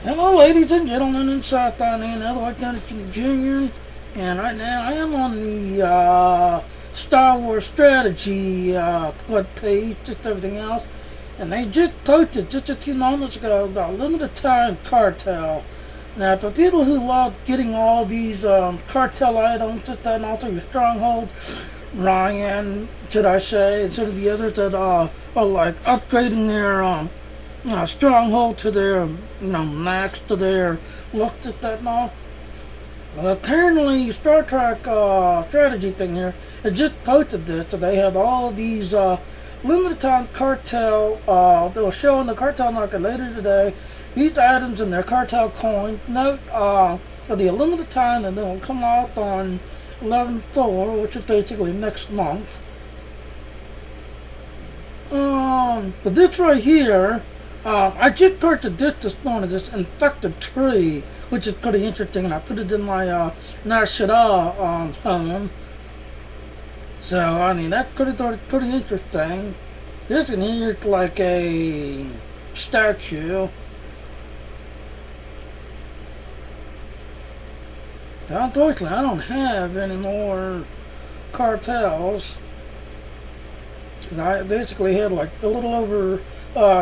Hello, ladies and gentlemen, inside down here in Elroy County Jr. And right now I am on the Star Wars strategy web page, just everything else. And they just posted just a few moments ago about limited time cartel. Now, for people who love getting all these cartel items, just that, and also your stronghold, Ryan, should I say, and some of the others that are like upgrading their stronghold to their, max to their look at that and all. Well, apparently, Star Trek strategy thing here has just posted this, so they have all these limited time cartel. They'll show on the Cartel Market later today. These items in their cartel coin note for the limited time, and they'll come out on 11/4, which is basically next month. But this right here. I just purchased this morning, this infected tree, which is pretty interesting, and I put it in my SWTOR home. So, I mean, that's pretty interesting. This in here is like a statue. So, unfortunately, I don't have any more cartels. I basically had like a little over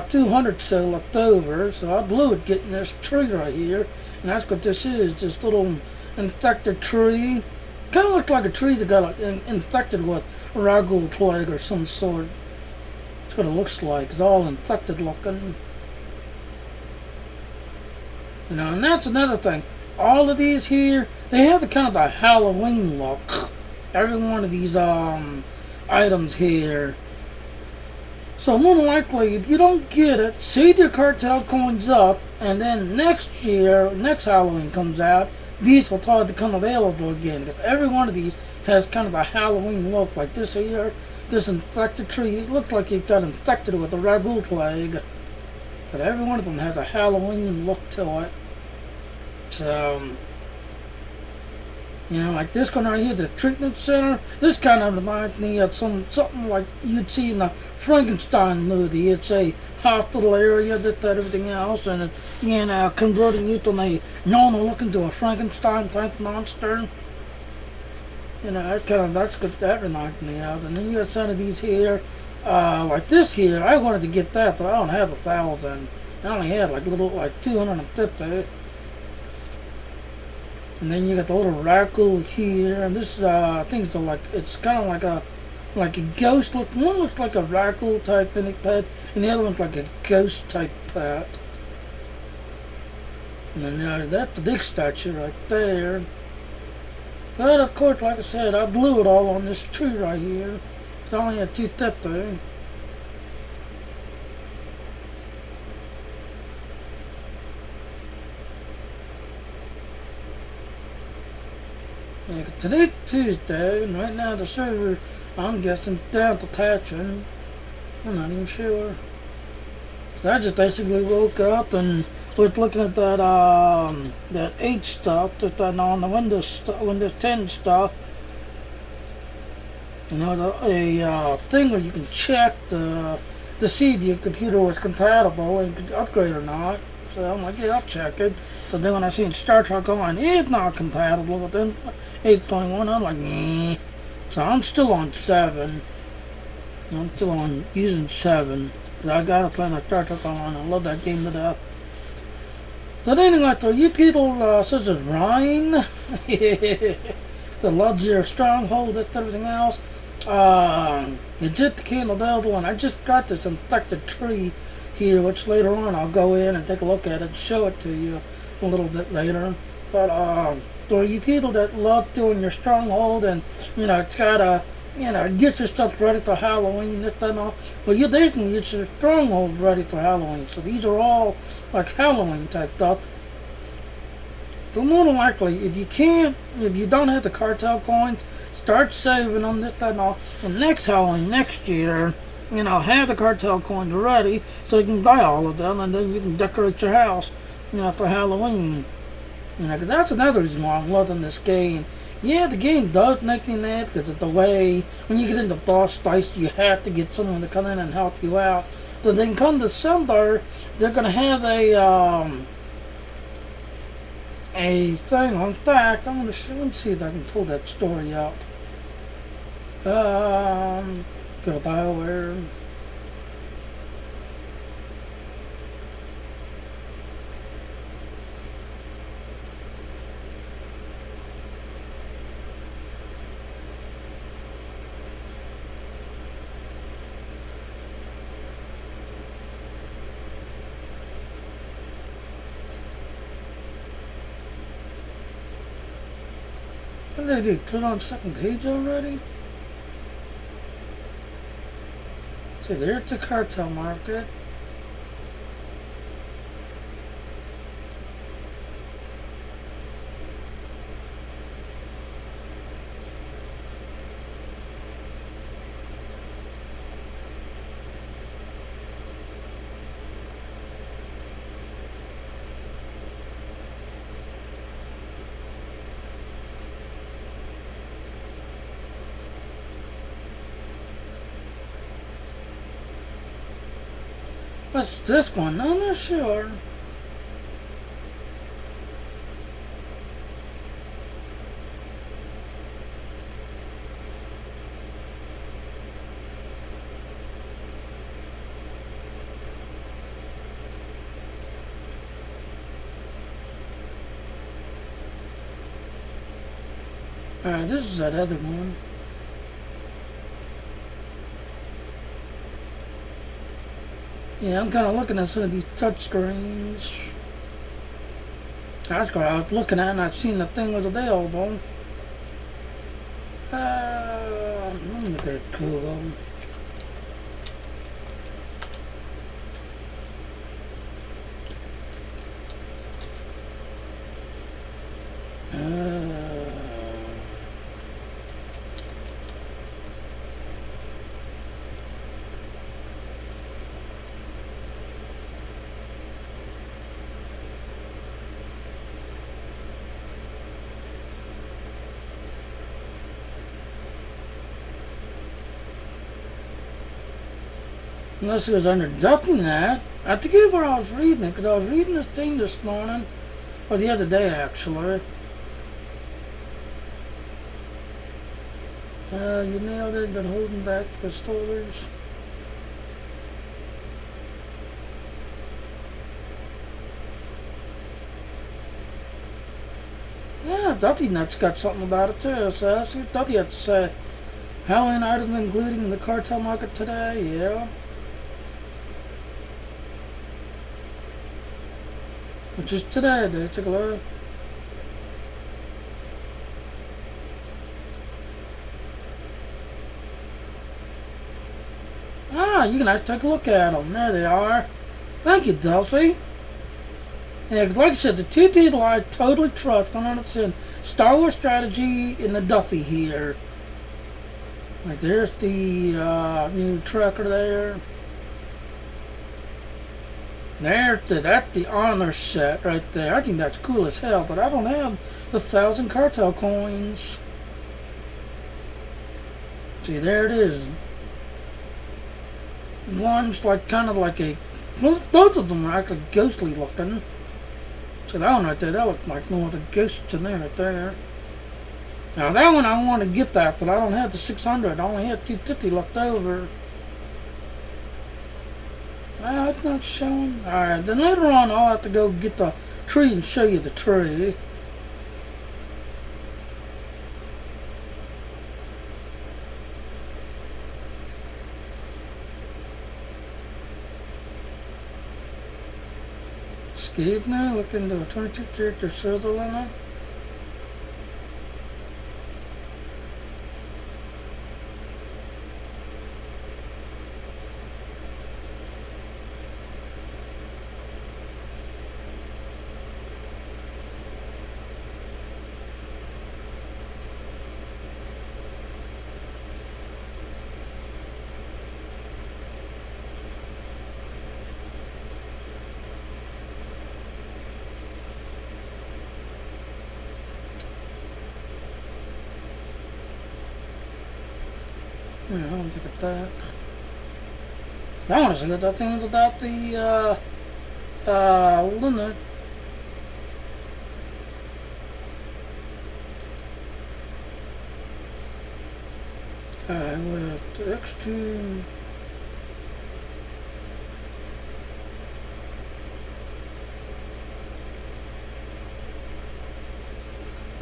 200 so left over, so I blew it getting this tree right here, and that's what this is, this little infected tree. Kind of looks like a tree that got like, infected with ragu plague or some sort. That's what it looks like. It's all infected looking. And that's another thing. All of these here, they have the kind of the Halloween look. Every one of these items here. So more than likely, if you don't get it, save your cartel coins up, and then next year, next Halloween comes out, these will try to become available again. Because every one of these has kind of a Halloween look, like this here, this infected tree. It looks like it got infected with the ragu plague. But every one of them has a Halloween look to it. So, like this one right here, the treatment center. This kind of reminds me of something like you'd see in the Frankenstein movie. It's a hospital area, that everything else, and it, converting you from a normal looking to a Frankenstein type monster. That's what that reminds me of. And then you got some of these here, like this here. I wanted to get that, but I don't have 1,000. I only had like 250. And then you got the little ragu here, and this thing's it's kind of like a ghost look. One looks like a ragu type pet, and the other one's like a ghost type pet. And then that's the big statue right there. But of course, like I said, I blew it all on this tree right here. It's only a 250. Yeah, today's Tuesday, and right now the server, I'm guessing, down to Tatchin. I'm not even sure. So I just basically woke up and was looking at that 8 stuff, just on the Windows 10 stuff. A thing where you can check to see if your computer was compatible and you could upgrade or not. So I'm like, yeah, I'll check it. So then when I seen Star Trek going, it's not compatible with 8.1, I'm like, nah. So I'm still on 7. I'm still on using 7. Because I gotta play my Star Trek Online. I love that game to death. But anyway, so you people, such as Ryan, that loves your stronghold, that's everything else. It's just the candle devil, and I just got this infected tree here, which later on I'll go in and take a look at it and show it to you a little bit later. But for you people that love doing your stronghold and try to get your stuff ready for Halloween, this and all, well, you definitely get your stronghold ready for Halloween. So these are all like Halloween type stuff. But more than likely, if you don't have the cartel coins, start saving them, this, that, and all. And next Halloween, next year, have the cartel coins ready so you can buy all of them, and then you can decorate your house, for Halloween. Cause that's another reason why I'm loving this game. Yeah, the game does make me mad because of the way when you get into boss fights, you have to get someone to come in and help you out. But then come December, they're gonna have a thing on that. I'm gonna see if I can pull that story up. Go to Bioware. What did they do? Put it on second page already? See, there's the Cartel Market. What's this one? I'm not sure. Alright, this is that other one. Yeah, I'm kind of looking at some of these touch screens. That's what I was looking at, and I've seen the thing with the available. Let me look at Google. Unless it was under ducking that. I forget where I was reading it, because I was reading this thing this morning, or the other day actually. You nailed it, but holding back the stores. Yeah, Dutty Nut's got something about it too, so let's see what Dutty had to say. Halloween items including in the Cartel Market today, yeah. Which is today, they took a look. Ah, you can actually take a look at them. There they are. Thank you, Dulcie. Yeah, 'cause like I said, the TT Light totally trust 100% Star Wars strategy in the Duffy here. Like there's the new trucker there. That's the honor set right there. I think that's cool as hell, but I don't have the 1,000 cartel coins. See, there it is. One's like kind of like a. Well, both of them are actually ghostly looking. So that one right there, that looked like one of the ghosts in there right there. Now that one I want to get that, but I don't have the 600. I only have 250 left over. It's not showing. Alright, then later on I'll have to go get the tree and show you the tree. Excuse me, look into a 22 character serial limit. Yeah, I don't think it's that. I want to see what that thing is about the limit. with X2.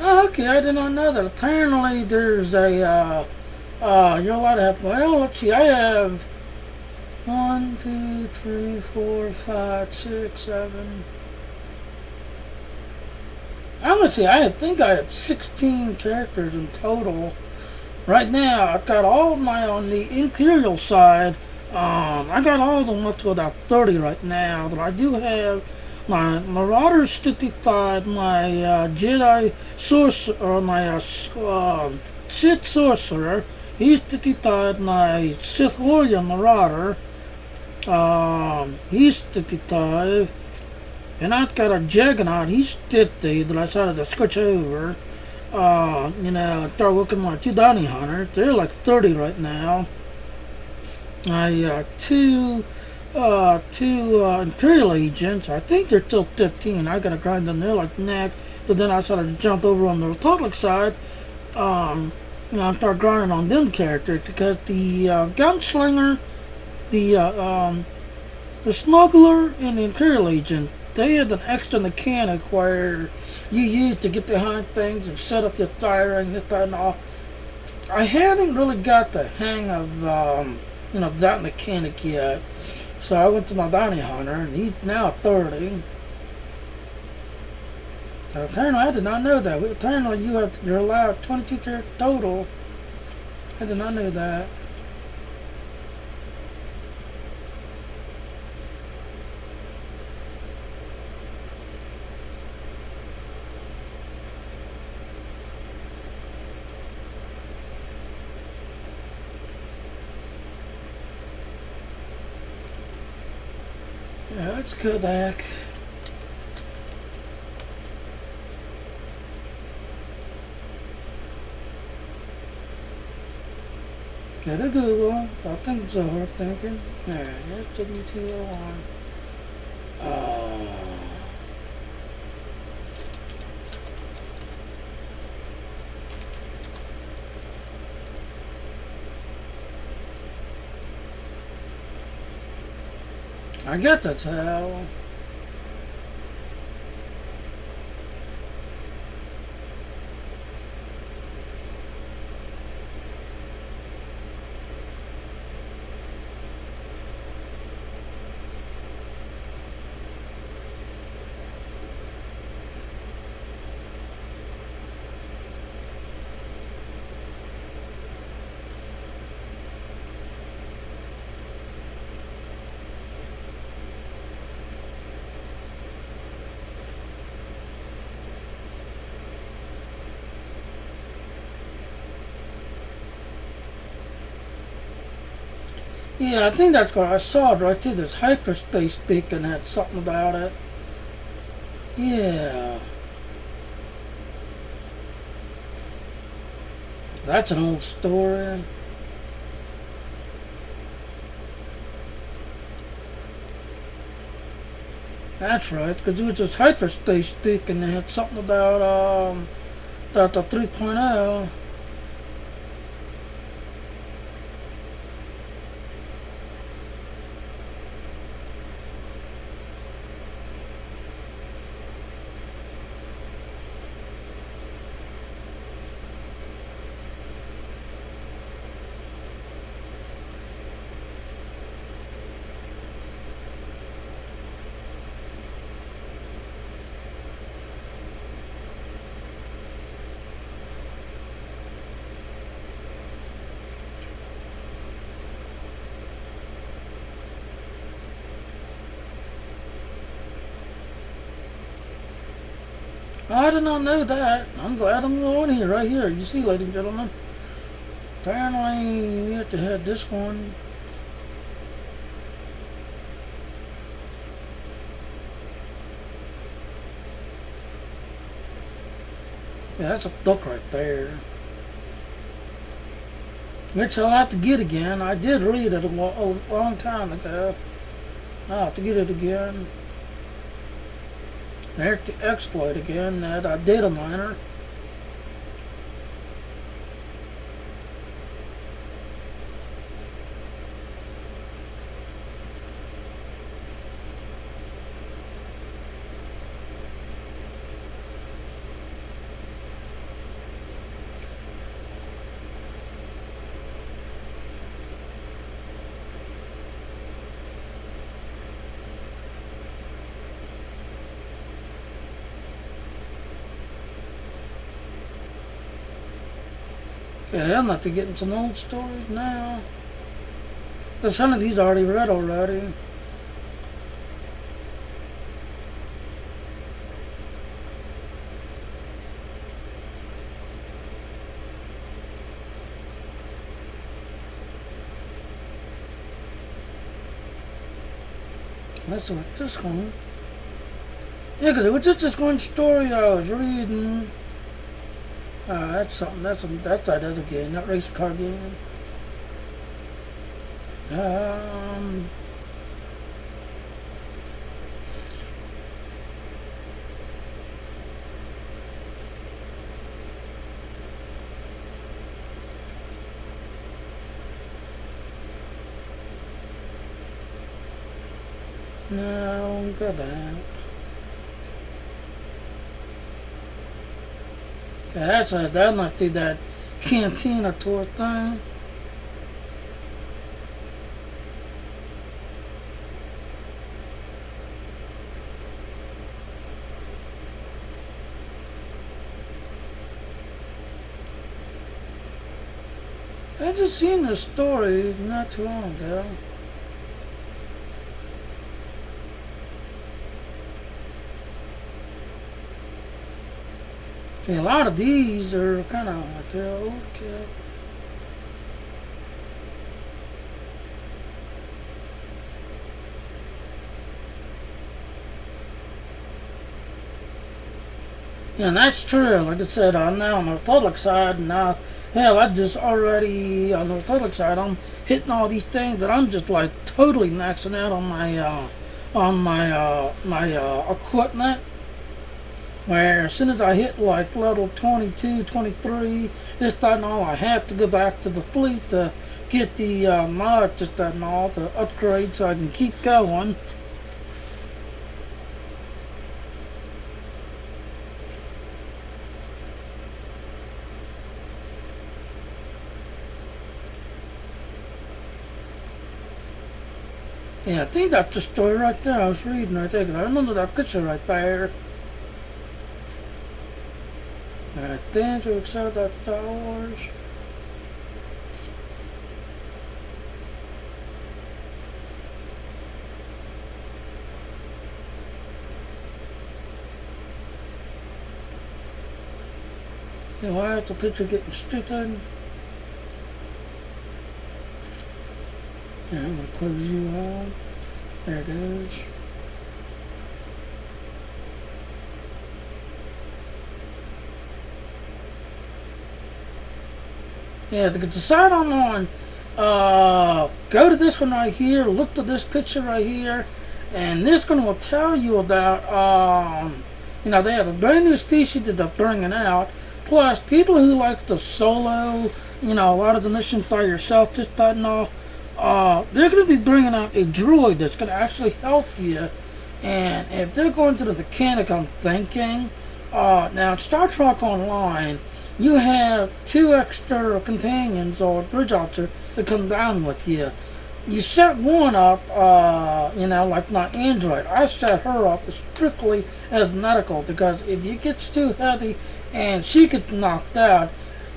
Oh, okay, I did not know that. Apparently, there's a, you know what I have? Well, let's see, I have 1, 2, 3, 4, 5, 6, 7. I'm gonna say I think I have 16 characters in total. Right now, I've got all of my on the Imperial side. I got all of them up to about 30 right now. But I do have my Marauder 55, my Jedi Sorcerer, or my Sith Sorcerer. He's 55, my Sith Warrior Marauder. He's 55. And I've got a Juggernaut, he's 50, that I decided to switch over. Start working on my two bounty hunters. They're like 30 right now. Two Imperial agents. I think they're still 15. I gotta grind them there like next. But then I decided to jump over on the Republic side. Start grinding on them characters because the Gunslinger, the Smuggler, and the Imperial agent, they had an extra mechanic where you use to get behind things and set up your firing, this, that, and all. I haven't really got the hang of, that mechanic yet. So I went to my bounty hunter, and he's now 30. And apparently, I did not know that. Apparently, you're allowed 22 characters total. I did not know that. Yeah, let's go back. Go to Google. Don't think so hard thinking. There, SWTOR. I get the tell. Yeah, I think that's what I saw right through this hyperspace stick and had something about it. Yeah. That's an old story. That's right, because it was this hyperspace stick and they had something about the 3.0. I did not know that. I'm glad I'm going here, right here. You see, ladies and gentlemen. Apparently, we have to head this one. Yeah, that's a duck right there. Which I'll have to get again. I did read it a long time ago. I'll have to get it again. There's the exploit again, that data miner. Yeah, I'm not to getting some old stories now. But some of these I already read already. Let's look at this one. Yeah, because it was just this one story I was reading. That's something. That's that other game, that race car game. No, go back. Yeah, that might be that Cantina tour thing. I just seen this story not too long ago. See, a lot of these are kind of like, okay. Yeah, and that's true. Like I said, I'm now on the Republic side, and now, hell, I just already, on the Republic side, I'm hitting all these things that I'm just like totally maxing out on my equipment. Where as soon as I hit like level 22, 23, this, that, and all, I have to go back to the fleet to get the mod, just that and all, to upgrade so I can keep going. Yeah, I think that's the story right there I was reading right there, 'cause I remember that picture right there. Alright, then to excited about Star Wars. Yeah, why is the picture getting stupid? Yeah, I'm gonna close you out. There it goes. Yeah, to decide on go to this one right here, look to this picture right here, and this one will tell you about, they have a brand new species that they're bringing out, plus people who like the solo, a lot of the missions by yourself, just that and all, they're going to be bringing out a droid that's going to actually help you, and if they're going to the mechanic, I'm thinking, now in Star Trek Online, you have 2 extra companions or bridge officers that come down with you. You set one up, like my android. I set her up strictly as medical because if it gets too heavy and she gets knocked out,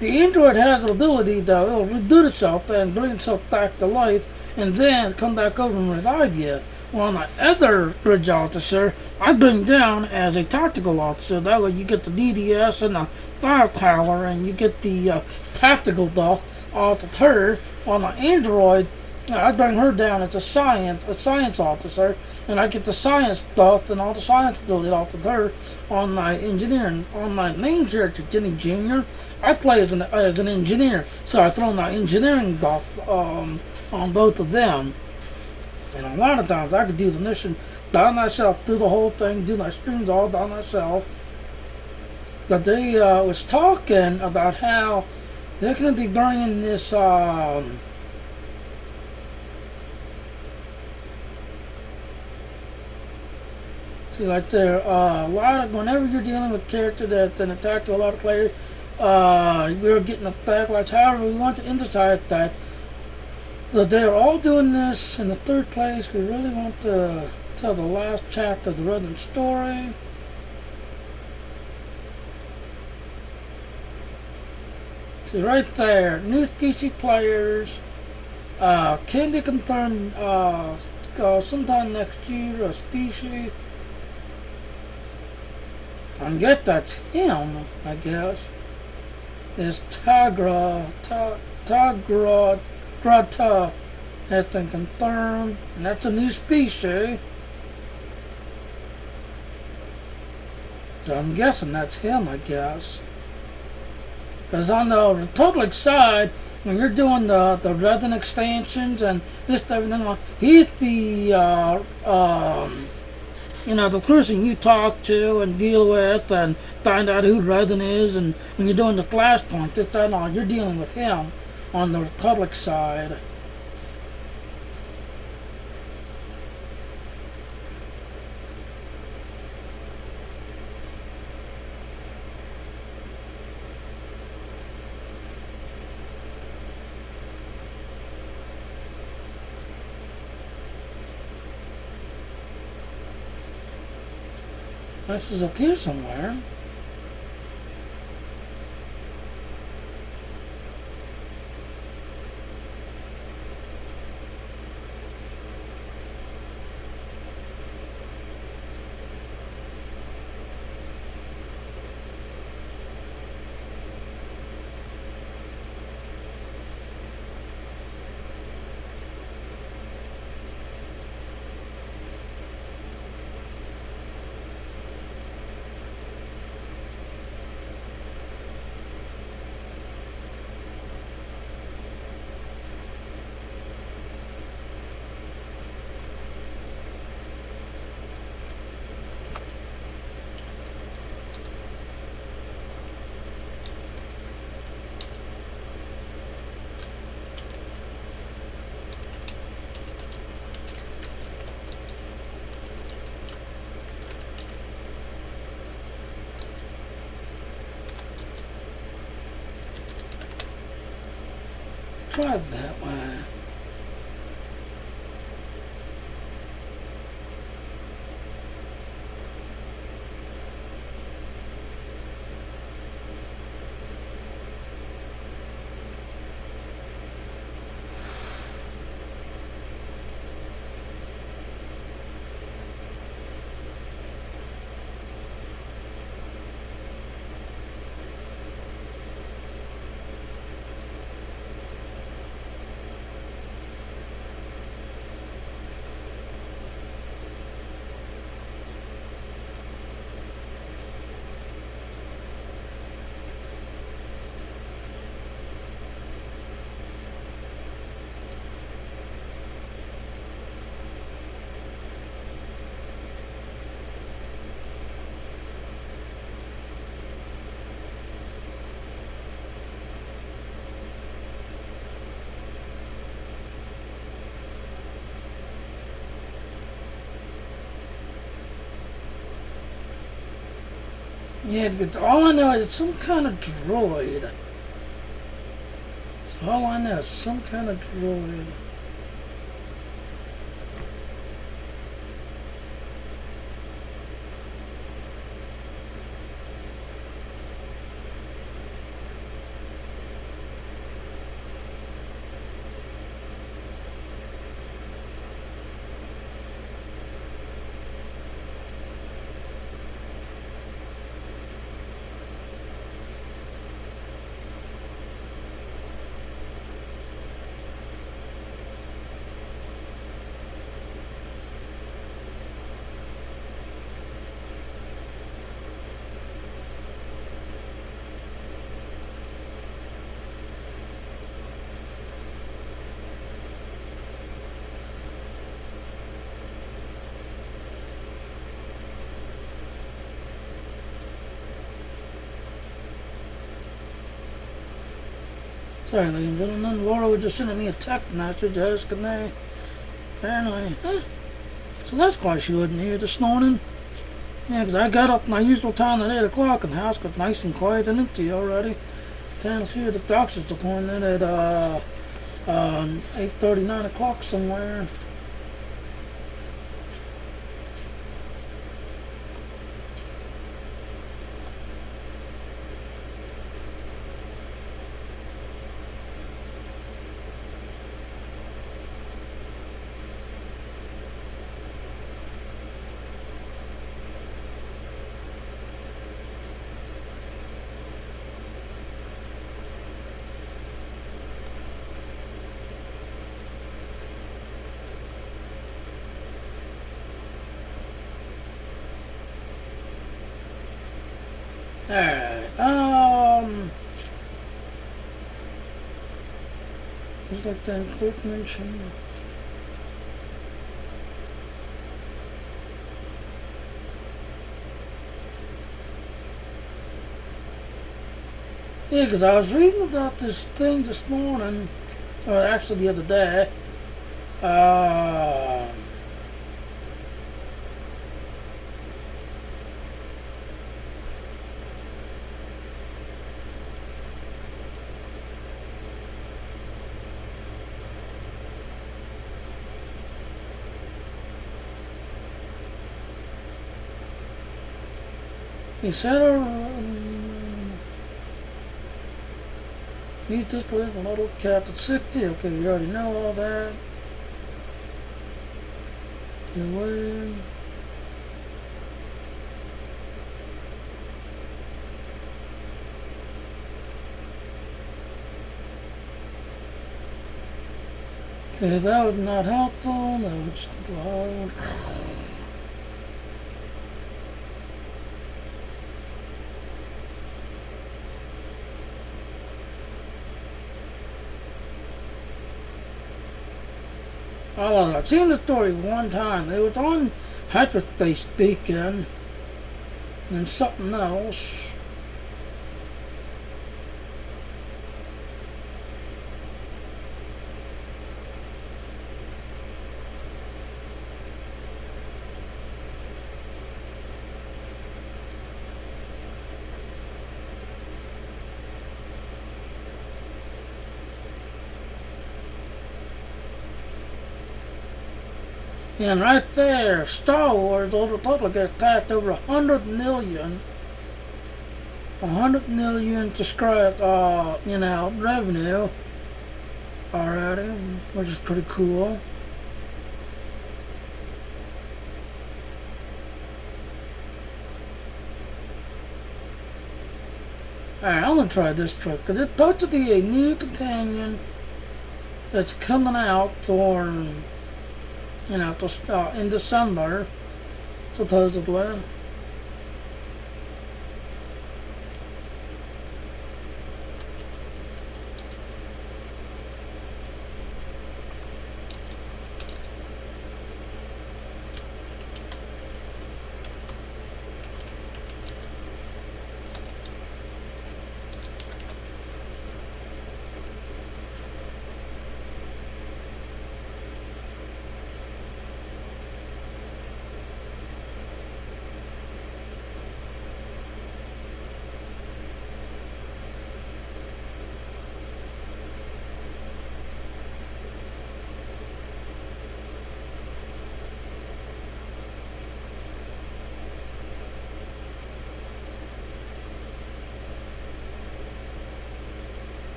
the android has the ability, though, it'll reboot itself and bring itself back to life and then come back over and revive you. Well, my other bridge officer, I bring down as a tactical officer. That way you get the DDS and the firepower and you get the tactical buff off of her. On my android, I bring her down as a science officer, and I get the science buff and all the science ability off of her. On my engineering, on my main character, Jenny Jr., I play as an engineer, so I throw my engineering buff on both of them. And a lot of times I could do the mission by myself, do the whole thing, do my streams all by myself. But they was talking about how they're going to be bringing this see, like there a lot of, whenever you're dealing with a character that's an attack to a lot of players, we're getting a backlash. However, we want to emphasize that they're all doing this in the third place. We really want to tell the last chapter of the Redland story. See right there, new DC players. Can be confirmed sometime next year as DC. I guess that's him, I guess. There's Grata has been confirmed, and that's a new species. So I'm guessing that's him, I guess. Because on the Republic side, when you're doing the resin extensions and this everything, he's the the person you talk to and deal with and find out who resin is, and when you're doing the flashpoint, this, that, and all, you're dealing with him on the Republic side. This is up here somewhere. Try that way. Yeah, it's all I know is it's some kind of droid. That's all I know is some kind of droid. Sorry, ladies and gentlemen, Laura was just sending me a text message asking me. Apparently, so that's why she wasn't here this morning. Yeah, 'cause I got up my usual time at 8 o'clock and the house got nice and quiet and empty already. Time to see the doctor's appointment at 8:30, 9 o'clock somewhere. Alright, it's like that quick mention. Yeah, because I was reading about this thing this morning, or actually the other day. Uh, he said, need to click a little cap at 60. Okay, you already know all that. The way. Okay, that would not helpful. That would just loud. Oh, I've seen the story one time. It was on hyperspace beacon and something else. And right there, Star Wars, the Old Republic has passed over 100 million. 100 million subscribe, revenue already, which is pretty cool. Alright, I'm gonna try this trick, because it's supposed to be a new companion that's coming out for, in December, supposedly.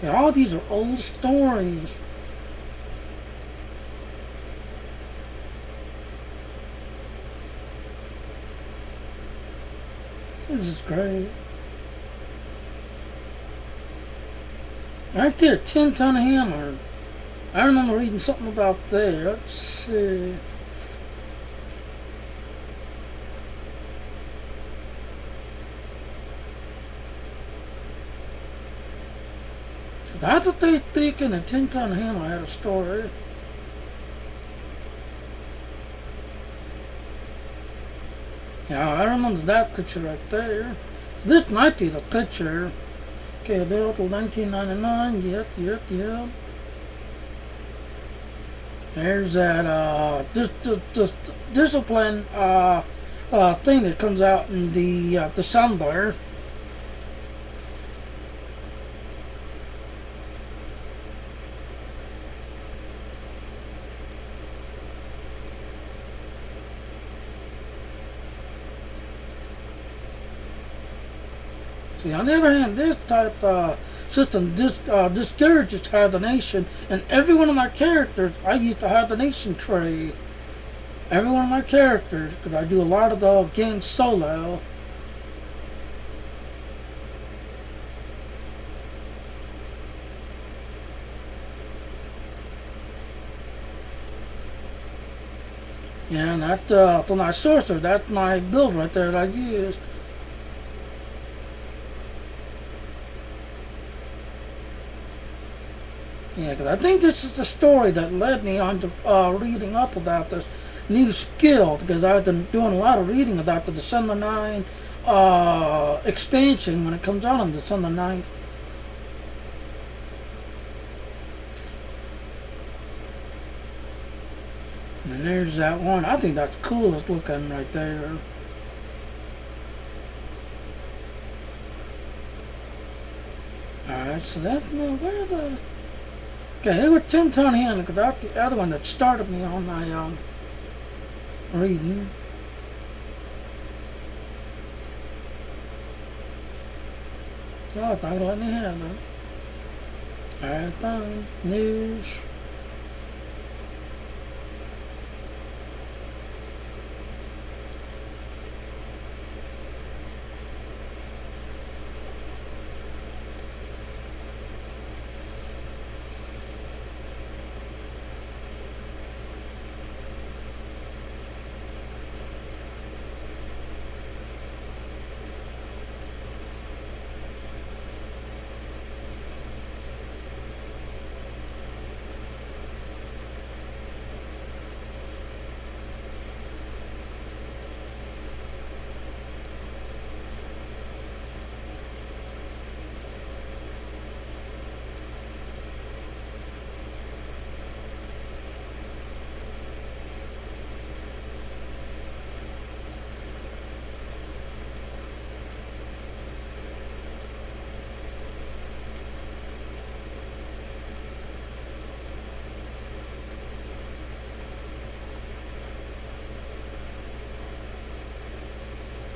Yeah, all these are old stories. This is great. Right there, 10-ton hammer. I remember reading something about that. Let's see. That's what they thinking. A 10-ton hammer had a story. Yeah, I remember that picture right there. So this might be the picture. Okay, there till 1999. Yep. There's that discipline thing that comes out in the December. See, on the other hand, this type system discourages hibernation, and every one of my characters, I use the hibernation tree. Every one of my characters, because I do a lot of the games solo. Yeah, and that's my sorcerer. That's my build right there that I use. Yeah, because I think this is the story that led me on to reading up about this new skill. Because I've been doing a lot of reading about the December 9 extension when it comes out on December 9th. And there's that one. I think that's coolest looking right there. Alright, so that's no where the. Okay, it was 10-ton hand because that's the other one that started me on my reading. No, it's not gonna let me have that. Alright, done. News.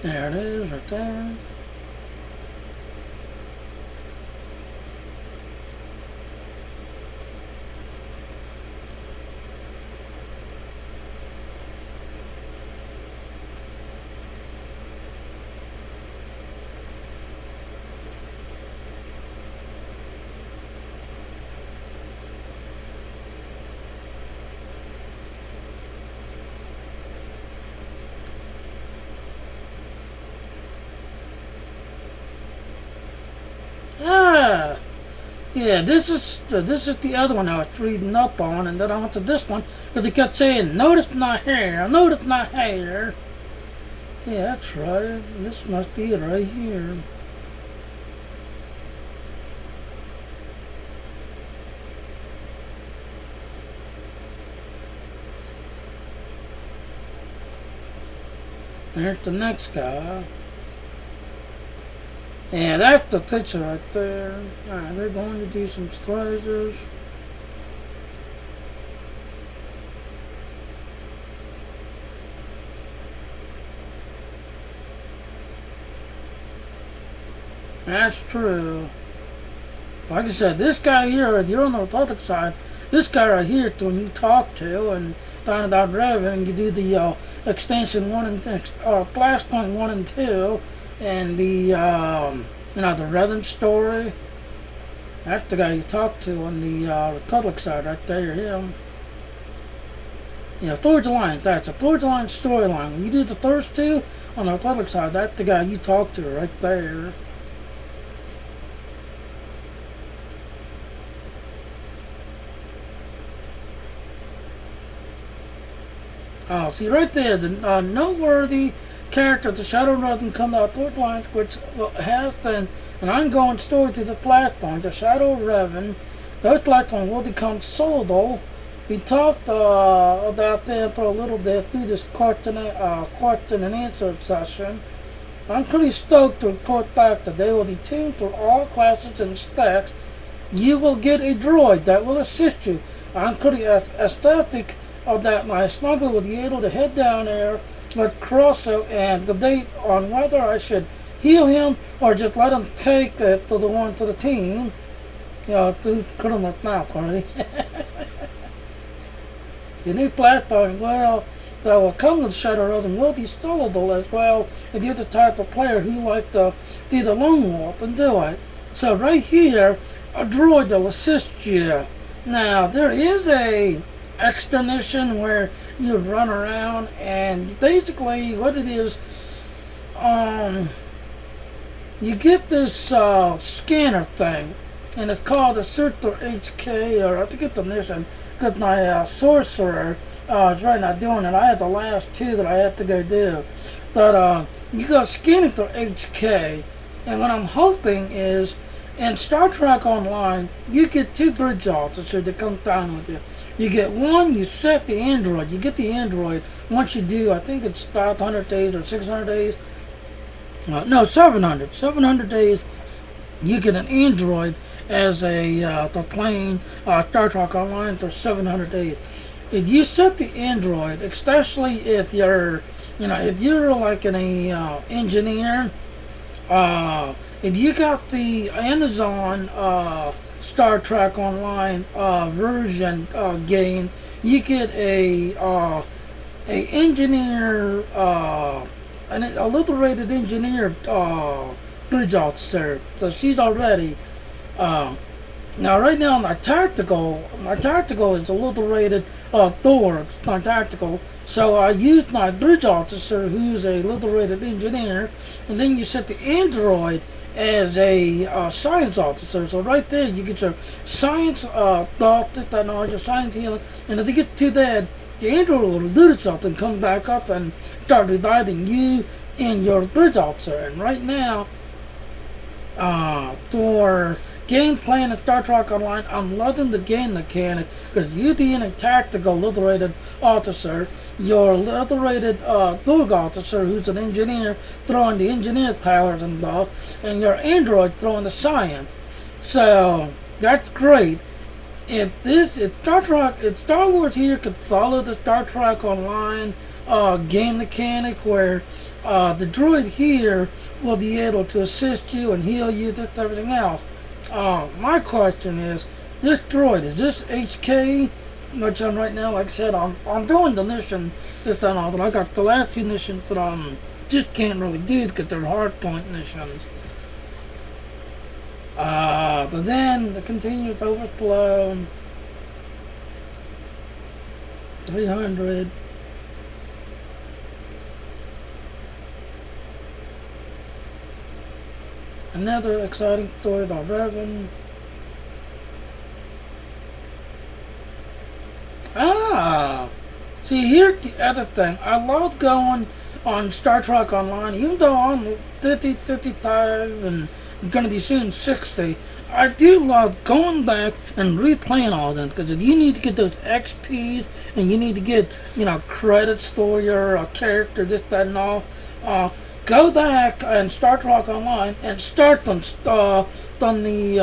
There it is, right there. Ah, yeah. This is the other one I was reading up on, and then I went to this one because he kept saying, "Notice my hair, notice my hair." Yeah, that's right. This must be it right here. There's the next guy. Yeah, that's the picture right there. Alright, they're going to do some treasures. That's true. Like I said, this guy here, if you're on the Orthodox side, this guy right here, to when you talk to and find about Revan, and you do the extension 1 and flashpoint 1 and 2, and the the Revan story. That's the guy you talk to on the Republic side right there. Him. Yeah, Forge Alliance. That's a Forge Alliance storyline. When you do the first two on the Republic side, that's the guy you talk to right there. Oh, see right there, the noteworthy character, the Shadow Revan, come out Forge Alliance, which has been an ongoing story to the Flashpoint. The Shadow Revan, the Flashpoint will become solo. We talked about that for a little bit through this question and answer session. I'm pretty stoked to report back that they will be tuned for all classes and specs. You will get a droid that will assist you. I'm pretty ecstatic of that my smuggler will be able to head down there with Crosso and debate on whether I should heal him or just let him take it to the team. To cut him with mouth already. The new platform, well, that will come with Shadow Road and will be soloable as well if you're the type of player who like to be the lone wolf and do it. So right here, a droid will assist you. Now, there is a extra mission where you run around, and basically what it is, um, you get this scanner thing, and it's called the SWTOR HK, or I think it's the mission, because my sorcerer is right now doing it. I had the last two that I had to go do. But you go scanning through HK, and what I'm hoping is, in Star Trek Online, you get two bridge officers that come down with you. You get one, you set the android. You get the android once you do, I think it's 500 days or 600 days. No, 700. 700 days, you get an android as the plane Star Trek Online for 700 days. If you set the android, especially if you're, if you're like an engineer, if you got the Amazon Star Trek Online version game, you get a engineer, a little-rated engineer bridge officer. So she's already. Now, right now, my tactical is a little-rated Thor, my tactical. So I use my bridge officer, who's a little-rated engineer, and then you set the android as a science officer. So right there, you get your science thought, this, that, knowledge, your science healing, and if you get too dead, the android will do something, come back up, and start reviving you and your bridge officer. And right now, for game playing in Star Trek Online, I'm loving the game mechanic, because you being a tactical little-rated officer, your little-rated Thug officer, who's an engineer, throwing the engineer towers and stuff, and your android throwing the science. So that's great. If Star Wars here could follow the Star Trek Online game mechanic, where the droid here will be able to assist you and heal you, this, everything else. My question is, this droid, is this HK, which I'm right now, like I said, I'm doing the mission, this, that, and all, but I got the last two missions that I just can't really do because they're hard point missions. But then the continuous overflow, 300. Another exciting story about Revan. See, here's the other thing. I love going on Star Trek Online, even though I'm 50, 55, and I'm going to be soon 60. I do love going back and replaying all of them, because if you need to get those XPs, and you need to get, credits for your character, this, that, and all, go back and Star Trek Online and start on the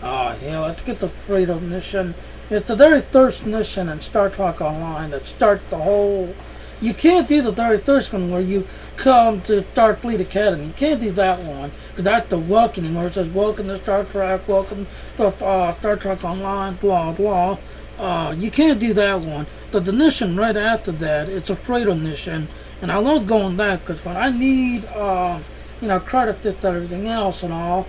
let's get the Freedom mission. It's the very first mission in Star Trek Online that starts the whole. You can't do the very first one where you come to Starfleet Academy. You can't do that one, because that's the welcoming, where it says welcome to Star Trek, welcome to Star Trek Online, blah blah. You can't do that one. But the mission right after that, it's a Freedom mission. And I love going back, because when I need, credit to everything else and all,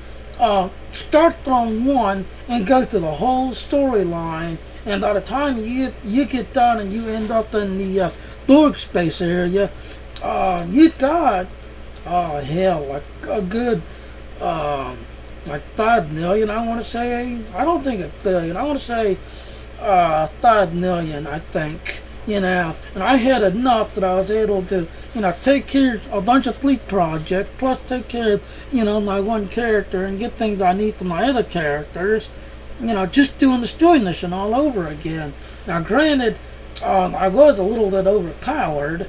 start from one and go through the whole storyline. And by the time you get done and you end up in the Borg space area, you've got, like a good, like 5 million, I want to say. I don't think a billion. I want to say 5 million, I think. And I had enough that I was able to, take care of a bunch of fleet projects, plus take care of, my one character and get things I need from my other characters, just doing the story mission all over again. Now, granted, I was a little bit overpowered,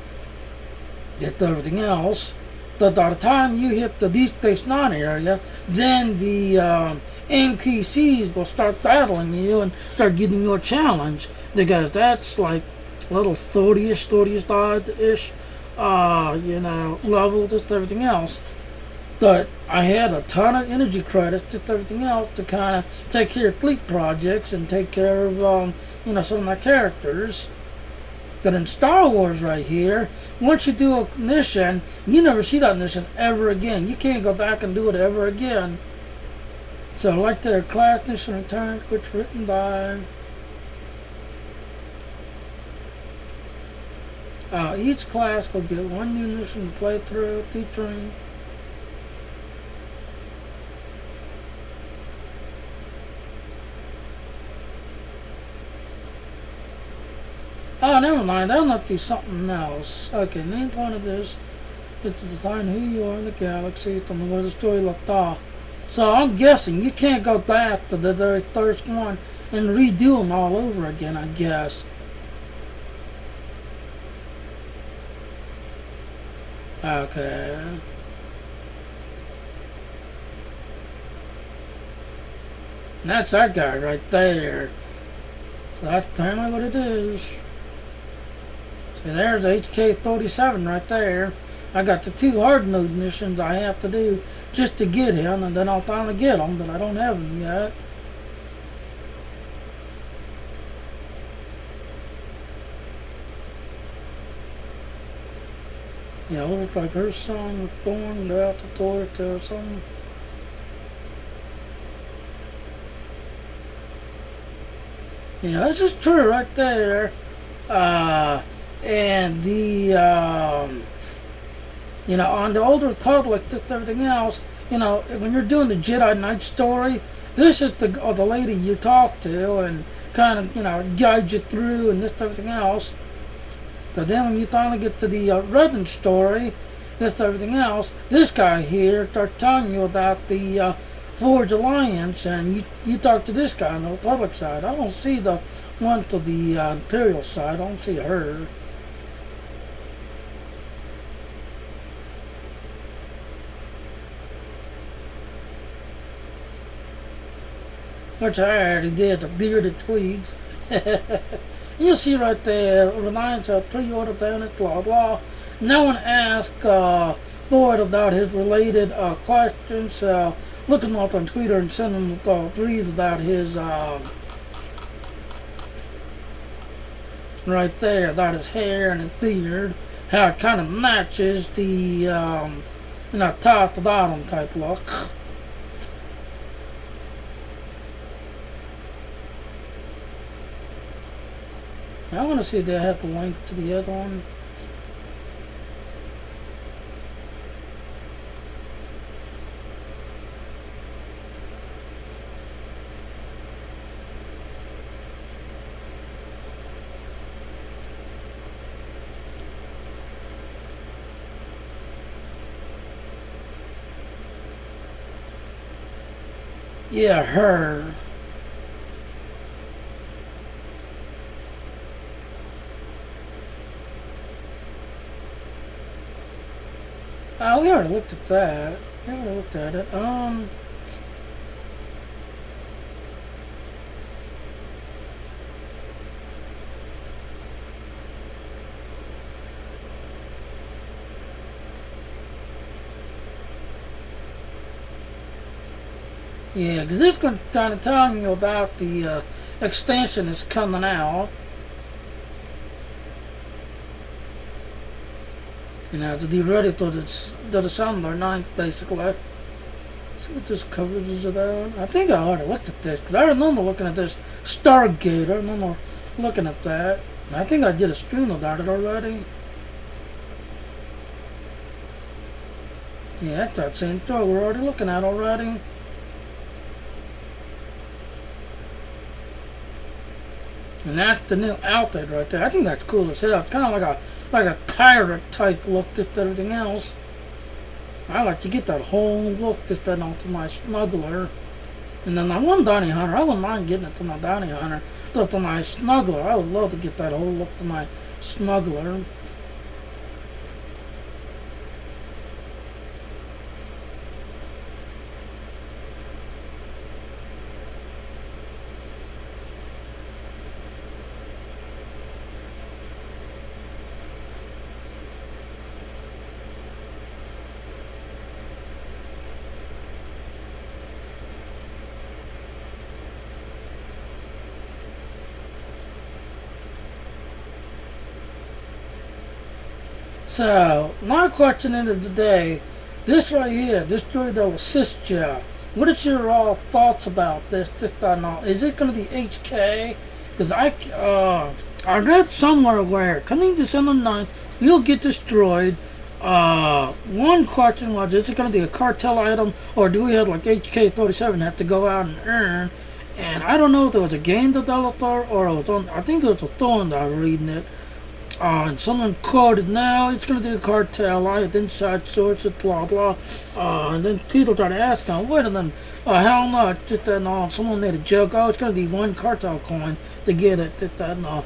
did everything else, but by the time you hit the Deep Space Nine area, then the NPCs will start battling you and start giving you a challenge, because that's like little 30-ish level, just everything else. But I had a ton of energy credits, just everything else, to kind of take care of fleet projects and take care of, some of my characters. But in Star Wars right here, once you do a mission, you never see that mission ever again. You can't go back and do it ever again. So like their class mission returns, which written by Each class will get one munition to play through, featuring oh, never mind. I'll not do something else. Okay, name one of this. It's to define who you are in the galaxy from where the story left off. So I'm guessing you can't go back to the very first one and redo them all over again, I guess. Okay. And that's that guy right there. So that's apparently what it is. See, there's HK-37 right there. I got the 2 hard mode missions I have to do just to get him, and then I'll finally get him, but I don't have him yet. Yeah, it looks like her son was born out the toilet or something. Yeah, this is true right there. And the, on the Old Republic, just everything else, when you're doing the Jedi Knight story, this is the lady you talk to and kind of, guide you through and this everything else. But then when you finally get to the Revan story, this everything else, this guy here starts telling you about the Forge Alliance, and you talk to this guy on the Republic side. I don't see the one to the Imperial side. I don't see her. Which I already did, the bearded tweeds. You see right there, Reliance pre-order bonus, blah blah. No one asked Boyd about his related questions, so look him up on Twitter and send him threads about his right there, about his hair and his beard, how it kind of matches the top to bottom type look. I want to see if they have the link to the other one. Yeah, her. We already looked at that. We already looked at it. Yeah, because this is kind of telling you about the extension that's coming out. To be ready to the December 9th, basically. Let's see what this coverage is about. I think I already looked at this, because I remember looking at this Stargate. I remember looking at that. I think I did a stream about it already. Yeah, that's that same story we're already looking at already. And that's the new outfit right there. I think that's cool as hell. It's kind of like a pirate type look to everything else. I like to get that whole look just then onto my smuggler. And then my one bounty hunter, I wouldn't mind getting it to my bounty hunter. But to my smuggler, I would love to get that whole look to my smuggler. So, my question is today, this right here, this story that'll assist you. What is your thoughts about this? Is it going to be HK? Because I read somewhere where coming December 9th, you'll get destroyed. One question was, is it going to be a cartel item, or do we have like HK-47 have to go out and earn? And I don't know if it was a game developer or it was on, I think it was a Thorn that I was reading it. And someone quoted, now it's going to be a cartel, I have inside sources, blah, blah. And then people started asking, wait a minute, how much? Just that and all. Someone made a joke, oh, it's going to be one cartel coin to get it, just that and all.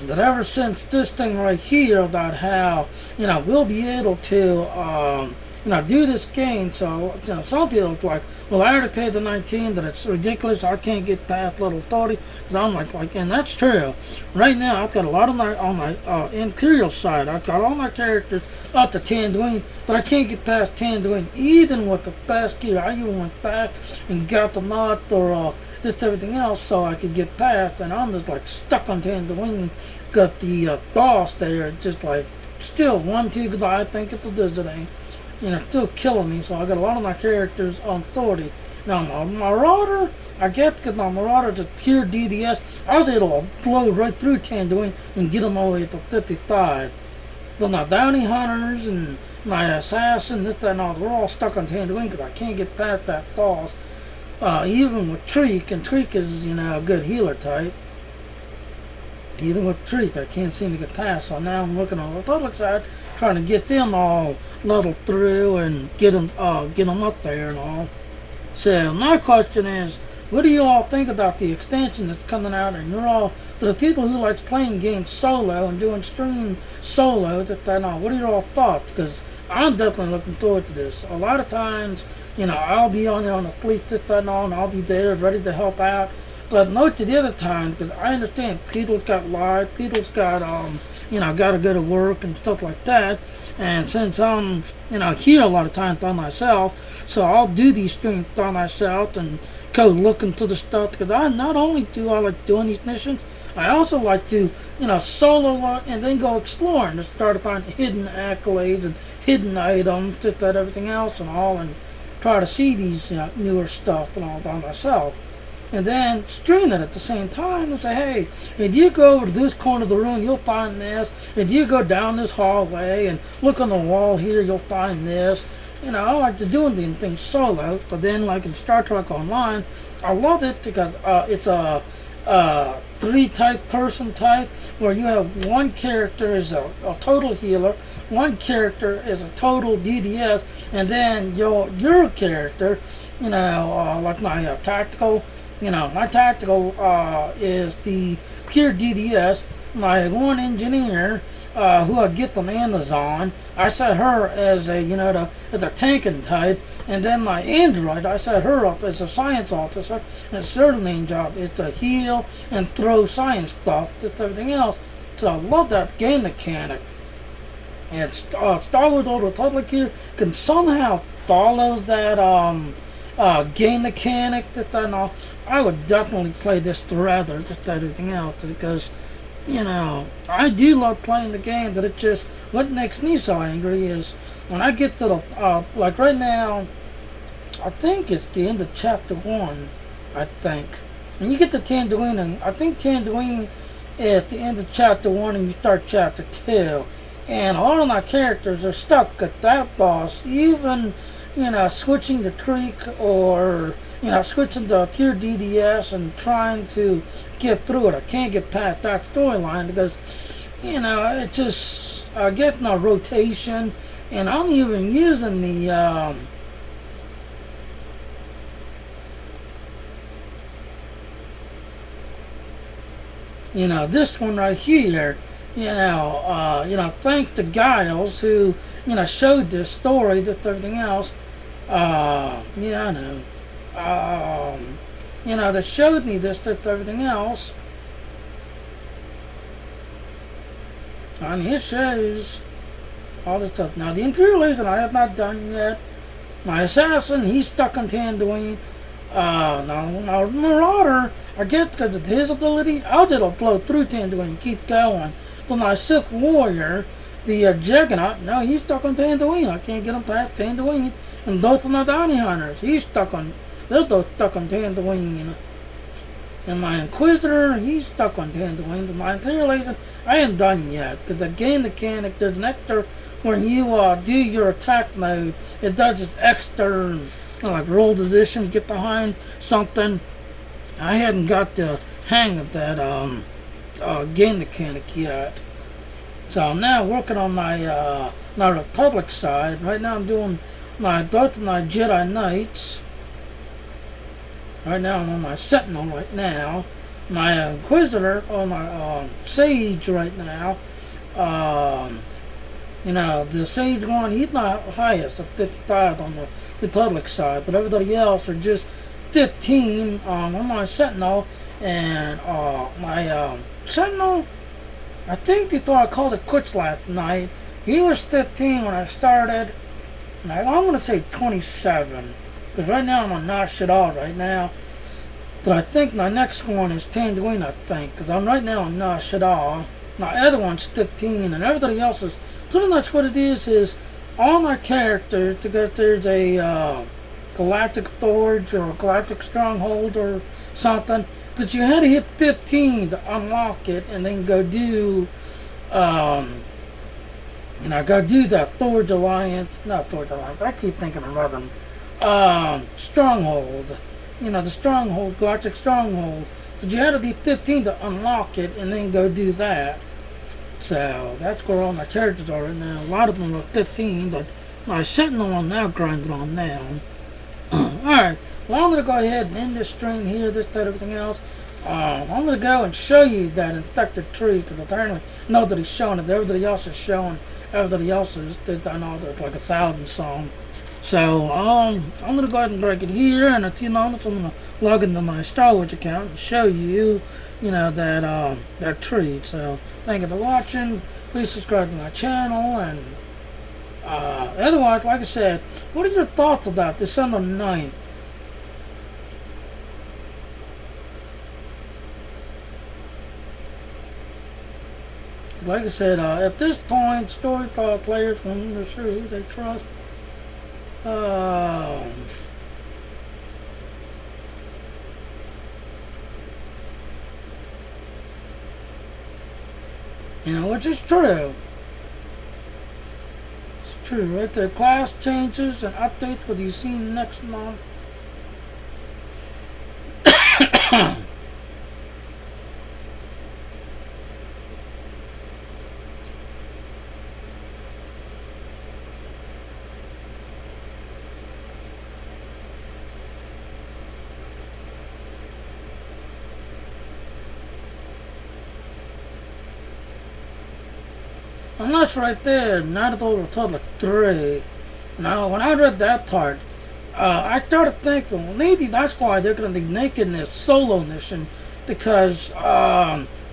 But ever since this thing right here about how, we'll be able to, do this game, so, some people like, well, I already paid the 19, that it's ridiculous, I can't get past level 30, because I'm like, and that's true. Right now, I've got a lot of on my Imperial side, I've got all my characters up to Tanduin, but I can't get past Tanduin, even with the best gear. I even went back and got the knot, or, just everything else, so I could get past, and I'm just like stuck on Tanduin. Got the boss there, just like still 1-2, because I think it's a visiting, still killing me. So I got a lot of my characters on 30. Now my Marauder, I get because my Marauder's a tier DDS. I was able to blow right through Tanduin and get them all the way to 55. But my bounty hunters and my assassin, this, that, and all, they're all stuck on Tanduin because I can't get past that boss. Even with Treek, and Treek is, a good healer type. Even with Treek, I can't seem to get past. So now I'm looking on the Republic side, trying to get them all leveled through and get them up there and all. So my question is, what do you all think about the extension that's coming out? And you're all, to the people who like playing games solo and doing stream solo, that and all, what are your all thoughts? Because I'm definitely looking forward to this. A lot of times, I'll be on there on the fleet, that and all, and I'll be there ready to help out. But most of the other times, because I understand people's got lives, people's got, got to go to work and stuff like that. And since I'm, here a lot of times by myself, so I'll do these streams by myself and go look into the stuff. Because not only do I like doing these missions, I also like to, solo and then go exploring to start to find hidden accolades and hidden items, just that everything else and all, and try to see these newer stuff and all by myself. And then stream it at the same time and say, hey, if you go over to this corner of the room, you'll find this. If you go down this hallway and look on the wall here, you'll find this. I like to do these things solo. But then, like in Star Trek Online, I love it because it's a three-type person type, where you have one character is a total healer, one character is a total DDS, and then your character, like my tactical. My tactical is the pure DDS. My one engineer, who I get from Amazon, I set her as a, as a tanking type. And then my android, I set her up as a science officer. And it's her main job. It's to heal and throw science stuff, just everything else. So I love that game mechanic. And Star Wars Old Republic here can somehow follow that game mechanic, that and all. I would definitely play this rather just everything else, because I do love playing the game, but it just, what makes me so angry is when I get to the like right now, I think it's the end of chapter 1, I think. When you get to Tanduin, I think Tanduin is the end of chapter 1 and you start chapter 2, and all of my characters are stuck at that boss, even switching to Creek or, switching to tier DDS and trying to get through it. I can't get past that storyline because, it just, getting a rotation, and I'm even using the, this one right here, thanks to Giles who, showed this story, just everything else. I know. That showed me this, that everything else. And it shows all this stuff. Now, the Imperial Legion I have not done yet. My assassin, he's stuck on Tanduin. Now, Marauder, I guess because of his ability, I'll just blow through Tanduin and keep going. But my Sith Warrior, the Juggernaut, no, he's stuck on Tanduin. I can't get him past Tanduin. And both of my bounty hunters, they're both stuck on Tanduin. And my Inquisitor, he's stuck on Tatooine. And my Interrogator, I ain't done yet. Because the game mechanic, there's an extra, when you do your attack mode, it does its extra, like roll position, get behind something. I hadn't got the hang of that game mechanic yet. So I'm now working on my Republic side. Right now I'm doing both of my Jedi Knights. Right now I'm on my Sentinel right now. My Inquisitor on my Sage right now. The Sage one, he's not highest of 55 on the Republic side, but everybody else are just 15 on my Sentinel. And my Sentinel, I think they thought I called it quits last night. He was 15 when I started. And I'm going to say 27. Because right now I'm on SWTOR right now. But I think my next one is Tatooine, I think. Because I'm right now on SWTOR. My other one's 15. And everybody else is... Pretty much what it is all my characters, because there's a Galactic Forge or Galactic Stronghold or something, that you had to hit 15 to unlock it and then go do... go do that Forge Alliance... Not Forge Alliance, I keep thinking of other Stronghold. The Stronghold, Galactic Stronghold. But you had to be 15 to unlock it and then go do that. So that's where all my characters are right now. A lot of them are 15, but my Sentinel I'm now grinding on now. Alright, well I'm going to go ahead and end this stream here, this, that, everything else. I'm going to go and show you that infected tree, because apparently nobody's showing it. Everybody else is showing, everybody else is, I know there's like 1,000 some. So, I'm going to go ahead and break it here, and in a few moments I'm going to log into my Star Wars account and show you, that tree. So, thank you for watching. Please subscribe to my channel, and otherwise, like I said, what are your thoughts about December 9th? Like I said, at this point, storyteller players want to sure who they trust. Which is true. It's true, right there. Class changes and updates will be seen next month. And that's right there, Night of the Old Republic 3. Now, when I read that part, I started thinking, well, maybe that's why they're going to be making this solo mission, because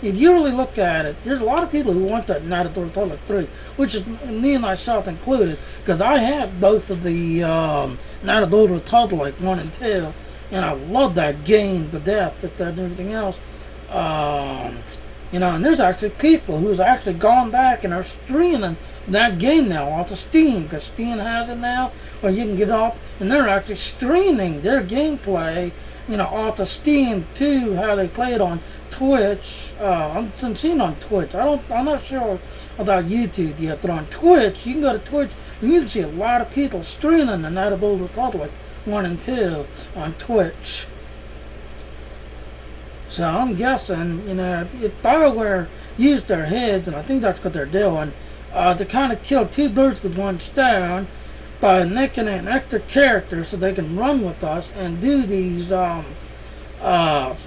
if you really look at it, there's a lot of people who want that Night of the Republic 3, which is me and myself included, because I have both of the Night of the Old Republic 1 and 2, and I love that game to death, and everything else. And there's actually people who's actually gone back and are streaming that game now off of Steam, because Steam has it now, where you can get up, and they're actually streaming their gameplay, off of Steam to how they play it on Twitch. I'm seeing on Twitch. I'm not sure about YouTube yet, but on Twitch, you can go to Twitch and you can see a lot of people streaming the Night of the Old Republic 1 and 2 on Twitch. So I'm guessing, if BioWare used their heads, and I think that's what they're doing, to kind of kill two birds with one stone by making an extra character so they can run with us and do these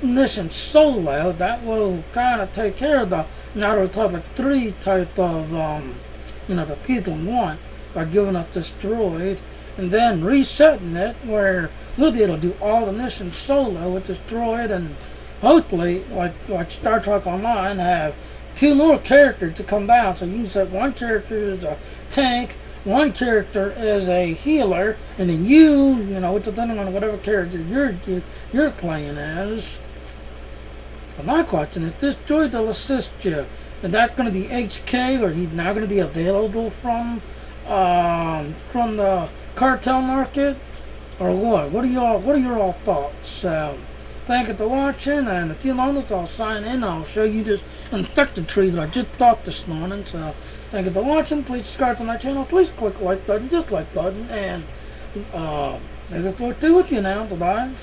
missions solo. That will kind of take care of the Night of the Republic 3 type of, the people want, by giving us this droid and then resetting it where we'll be able to do all the missions solo with this droid, and hopefully, like Star Trek Online, have 2 more characters to come down. So you can set one character as a tank, one character as a healer, and then depending on whatever character you're playing as. But my question is, this droid will assist you, and that's going to be HK, or he's now going to be available from the Cartel Market, or what? What are your all thoughts? Thank you for watching, and if you want us, I'll sign in. I'll show you this infected tree that I just thought this morning. So, thank you for watching. Please subscribe to my channel. Please click the like button, dislike button, and there's a 4-2 with you now. Bye-bye.